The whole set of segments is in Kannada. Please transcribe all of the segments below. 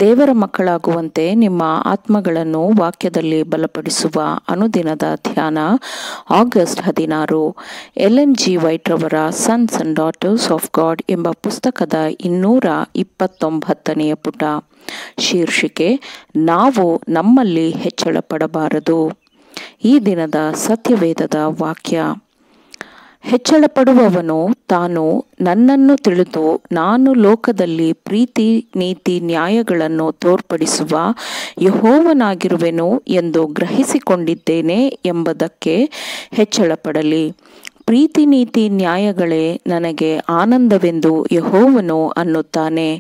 ದೇವರ ಮಕ್ಕಳಾಗುವಂತೆ ನಿಮ್ಮ ಆತ್ಮಗಳನ್ನು ವಾಕ್ಯದಲ್ಲಿ ಬಲಪಡಿಸುವ ಅನುದಿನದ ಧ್ಯಾನ ಆಗಸ್ಟ್ 16. ಎಲೆನ್ ಜಿ ವೈಟ್ ರವರ sons and daughters of god ಎಂಬ ಪುಸ್ತಕದ 229ನೇ ಪುಟ. ಶೀರ್ಷಿಕೆ: ನಾವು ನಮ್ಮಲ್ಲಿ ಹೆಚ್ಚಳ ಪಡಬಾರದು. ಈ ದಿನದ ಸತ್ಯವೇದದ ವಾಕ್ಯ: ಹೆಚ್ಚಳಪಡುವವನು ತಾನು ನನ್ನನ್ನು ತಿಳಿದು ನಾನು ಲೋಕದಲ್ಲಿ ಪ್ರೀತಿ, ನೀತಿ, ನ್ಯಾಯಗಳನ್ನು ತೋರ್ಪಡಿಸುವ ಯೆಹೋವನಾಗಿರುವೆನು ಎಂದು ಗ್ರಹಿಸಿಕೊಂಡಿದ್ದೇನೆ ಎಂಬುದಕ್ಕೆ ಹೆಚ್ಚಳಪಡಲಿ. ಪ್ರೀತಿ, ನೀತಿ, ನ್ಯಾಯಗಳೇ ನನಗೆ ಆನಂದವೆಂದು ಯೆಹೋವನು ಅನ್ನುತ್ತಾನೆ.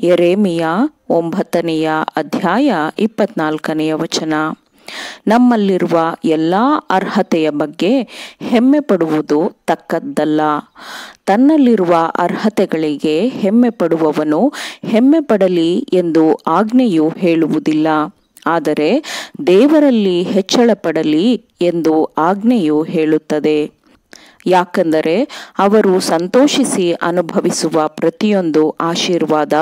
ಯೆರೆಮೀಯ 9ನೇ ಅಧ್ಯಾಯ 24ನೇ ವಚನ. ನಮ್ಮಲ್ಲಿರುವ ಎಲ್ಲ ಅರ್ಹತೆಯ ಬಗ್ಗೆ ಹೆಮ್ಮೆ ಪಡುವುದು ತಕ್ಕದ್ದಲ್ಲ. ತನ್ನಲ್ಲಿರುವ ಅರ್ಹತೆಗಳಿಗೆ ಹೆಮ್ಮೆ ಪಡುವವನು ಹೆಮ್ಮೆ ಪಡಲಿ ಎಂದು ಆಜ್ಞೆಯು ಹೇಳುವುದಿಲ್ಲ, ಆದರೆ ದೇವರಲ್ಲಿ ಹೆಚ್ಚಳ ಪಡಲಿ ಎಂದು ಆಜ್ಞೆಯು ಹೇಳುತ್ತದೆ. ಯಾಕಂದರೆ ಅವರು ಸಂತೋಷಿಸಿ ಅನುಭವಿಸುವ ಪ್ರತಿಯೊಂದು ಆಶೀರ್ವಾದ,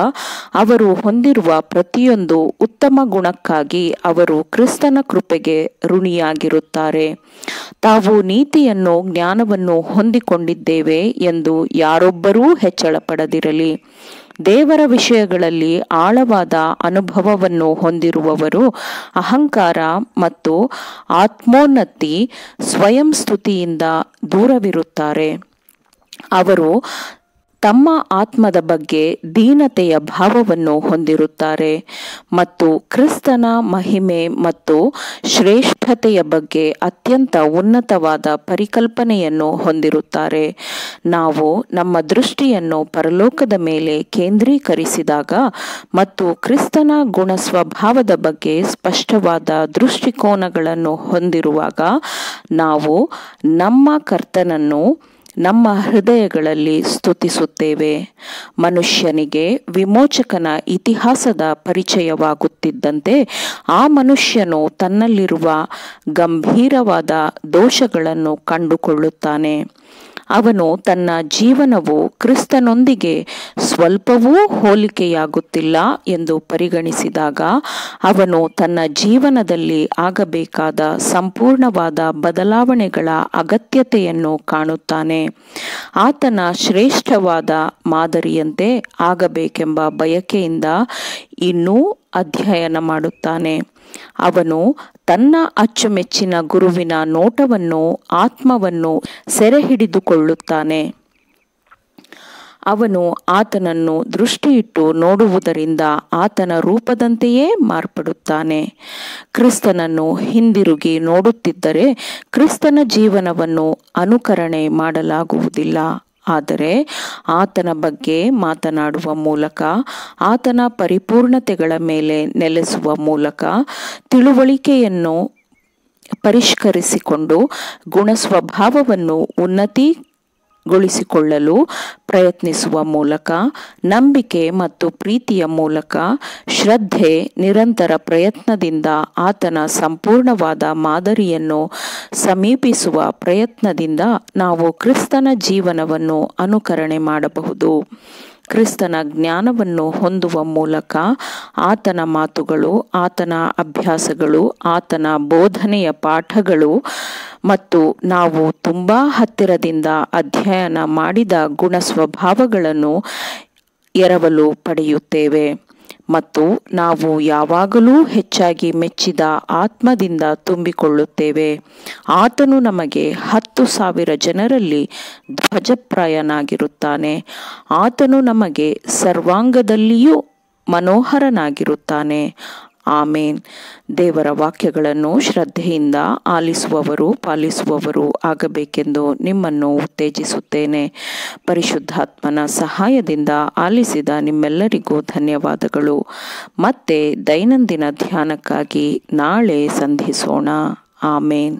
ಅವರು ಹೊಂದಿರುವ ಪ್ರತಿಯೊಂದು ಉತ್ತಮ ಗುಣಕ್ಕಾಗಿ ಅವರು ಕ್ರಿಸ್ತನ ಕೃಪೆಗೆ ಋಣಿಯಾಗಿರುತ್ತಾರೆ. ತಾವು ನೀತಿಯನ್ನು, ಜ್ಞಾನವನ್ನು ಹೊಂದಿಕೊಂಡಿದ್ದೇವೆ ಎಂದು ಯಾರೊಬ್ಬರೂ ಹೆಚ್ಚಳ ಪಡದಿರಲಿ. ದೇವರ ವಿಷಯಗಳಲ್ಲಿ ಆಳವಾದ ಅನುಭವವನ್ನು ಹೊಂದಿರುವವರು ಅಹಂಕಾರ ಮತ್ತು ಆತ್ಮೋನ್ನತಿ, ಸ್ವಯಂ ಸ್ತುತಿಯಿಂದ ದೂರವಿರುತ್ತಾರೆ. ಅವರು ತಮ್ಮ ಆತ್ಮದ ಬಗ್ಗೆ ದೀನತೆಯ ಭಾವವನ್ನು ಹೊಂದಿರುತ್ತಾರೆ ಮತ್ತು ಕ್ರಿಸ್ತನ ಮಹಿಮೆ ಮತ್ತು ಶ್ರೇಷ್ಠತೆಯ ಬಗ್ಗೆ ಅತ್ಯಂತ ಉನ್ನತವಾದ ಪರಿಕಲ್ಪನೆಯನ್ನು ಹೊಂದಿರುತ್ತಾರೆ. ನಾವು ನಮ್ಮ ದೃಷ್ಟಿಯನ್ನು ಪರಲೋಕದ ಮೇಲೆ ಕೇಂದ್ರೀಕರಿಸಿದಾಗ ಮತ್ತು ಕ್ರಿಸ್ತನ ಗುಣ ಸ್ವಭಾವದ ಬಗ್ಗೆ ಸ್ಪಷ್ಟವಾದ ದೃಷ್ಟಿಕೋನಗಳನ್ನು ಹೊಂದಿರುವಾಗ ನಾವು ನಮ್ಮ ಕರ್ತನನ್ನು ನಮ್ಮ ಹೃದಯಗಳಲ್ಲಿ ಸ್ತುತಿಸುತ್ತೇವೆ. ಮನುಷ್ಯನಿಗೆ ವಿಮೋಚಕನ ಇತಿಹಾಸದ ಪರಿಚಯವಾಗುತ್ತಿದ್ದಂತೆ ಆ ಮನುಷ್ಯನು ತನ್ನಲ್ಲಿರುವ ಗಂಭೀರವಾದ ದೋಷಗಳನ್ನು ಕಂಡುಕೊಳ್ಳುತ್ತಾನೆ. ಅವನು ತನ್ನ ಜೀವನವು ಕ್ರಿಸ್ತನೊಂದಿಗೆ ಸ್ವಲ್ಪವೂ ಹೋಲಿಕೆಯಾಗುತ್ತಿಲ್ಲ ಎಂದು ಪರಿಗಣಿಸಿದಾಗ ಅವನು ತನ್ನ ಜೀವನದಲ್ಲಿ ಆಗಬೇಕಾದ ಸಂಪೂರ್ಣವಾದ ಬದಲಾವಣೆಗಳ ಅಗತ್ಯತೆಯನ್ನು ಕಾಣುತ್ತಾನೆ. ಆತನ ಶ್ರೇಷ್ಠವಾದ ಮಾದರಿಯಂತೆ ಆಗಬೇಕೆಂಬ ಬಯಕೆಯಿಂದ ಇನ್ನೂ ಅಧ್ಯಯನ ಮಾಡುತ್ತಾನೆ. ಅವನು ತನ್ನ ಅಚ್ಚುಮೆಚ್ಚಿನ ಗುರುವಿನ ನೋಟವನ್ನು, ಆತ್ಮವನ್ನು ಸೆರೆಹಿಡಿದುಕೊಳ್ಳುತ್ತಾನೆ. ಅವನು ಆತನನ್ನು ದೃಷ್ಟಿಯಿಟ್ಟು ನೋಡುವುದರಿಂದ ಆತನ ರೂಪದಂತೆಯೇ ಮಾರ್ಪಡುತ್ತಾನೆ. ಕ್ರಿಸ್ತನನ್ನು ಹಿಂದಿರುಗಿ ನೋಡುತ್ತಿದ್ದರೆ ಕ್ರಿಸ್ತನ ಜೀವನವನ್ನು ಅನುಕರಣೆ ಮಾಡಲಾಗುವುದಿಲ್ಲ, ಆದರೆ ಆತನ ಬಗ್ಗೆ ಮಾತನಾಡುವ ಮೂಲಕ, ಆತನ ಪರಿಪೂರ್ಣತೆಗಳ ಮೇಲೆ ನೆಲೆಸುವ ಮೂಲಕ, ತಿಳುವಳಿಕೆಯನ್ನು ಪರಿಷ್ಕರಿಸಿಕೊಂಡು ಗುಣಸ್ವಭಾವವನ್ನು ಉನ್ನತಿಗೊಳಿಸಿಕೊಳ್ಳಲು ಪ್ರಯತ್ನಿಸುವ ಮೂಲಕ, ನಂಬಿಕೆ ಮತ್ತು ಪ್ರೀತಿಯ ಮೂಲಕ, ಶ್ರದ್ಧೆ, ನಿರಂತರ ಪ್ರಯತ್ನದಿಂದ ಆತನ ಸಂಪೂರ್ಣವಾದ ಮಾದರಿಯನ್ನು ಸಮೀಪಿಸುವ ಪ್ರಯತ್ನದಿಂದ ನಾವು ಕ್ರಿಸ್ತನ ಜೀವನವನ್ನು ಅನುಕರಣೆ ಮಾಡಬಹುದು. ಕ್ರಿಸ್ತನ ಜ್ಞಾನವನ್ನು ಹೊಂದುವ ಮೂಲಕ ಆತನ ಮಾತುಗಳು, ಆತನ ಅಭ್ಯಾಸಗಳು, ಆತನ ಬೋಧನೆಯ ಪಾಠಗಳು ಮತ್ತು ನಾವು ತುಂಬಾ ಹತ್ತಿರದಿಂದ ಅಧ್ಯಯನ ಮಾಡಿದ ಗುಣ ಸ್ವಭಾವಗಳನ್ನು ಎರವಲು ಪಡೆಯುತ್ತೇವೆ ಮತ್ತು ನಾವು ಯಾವಾಗಲೂ ಹೆಚ್ಚಾಗಿ ಮೆಚ್ಚಿದ ಆತ್ಮದಿಂದ ತುಂಬಿಕೊಳ್ಳುತ್ತೇವೆ. ಆತನು ನಮಗೆ 10,000 ಜನರಲ್ಲಿ ಧ್ವಜಪ್ರಾಯನಾಗಿರುತ್ತಾನೆ. ಆತನು ನಮಗೆ ಸರ್ವಾಂಗದಲ್ಲಿಯೂ ಮನೋಹರನಾಗಿರುತ್ತಾನೆ. ಆಮೇನ್. ದೇವರ ವಾಕ್ಯಗಳನ್ನು ಶ್ರದ್ಧೆಯಿಂದ ಆಲಿಸುವವರು, ಪಾಲಿಸುವವರು ಆಗಬೇಕೆಂದು ನಿಮ್ಮನ್ನು ಉತ್ತೇಜಿಸುತ್ತೇನೆ. ಪರಿಶುದ್ಧಾತ್ಮನ ಸಹಾಯದಿಂದ ಆಲಿಸಿದ ನಿಮ್ಮೆಲ್ಲರಿಗೂ ಧನ್ಯವಾದಗಳು. ಮತ್ತೆ ದೈನಂದಿನ ಧ್ಯಾನಕ್ಕಾಗಿ ನಾಳೆ ಸಂಧಿಸೋಣ. ಆಮೇನ್.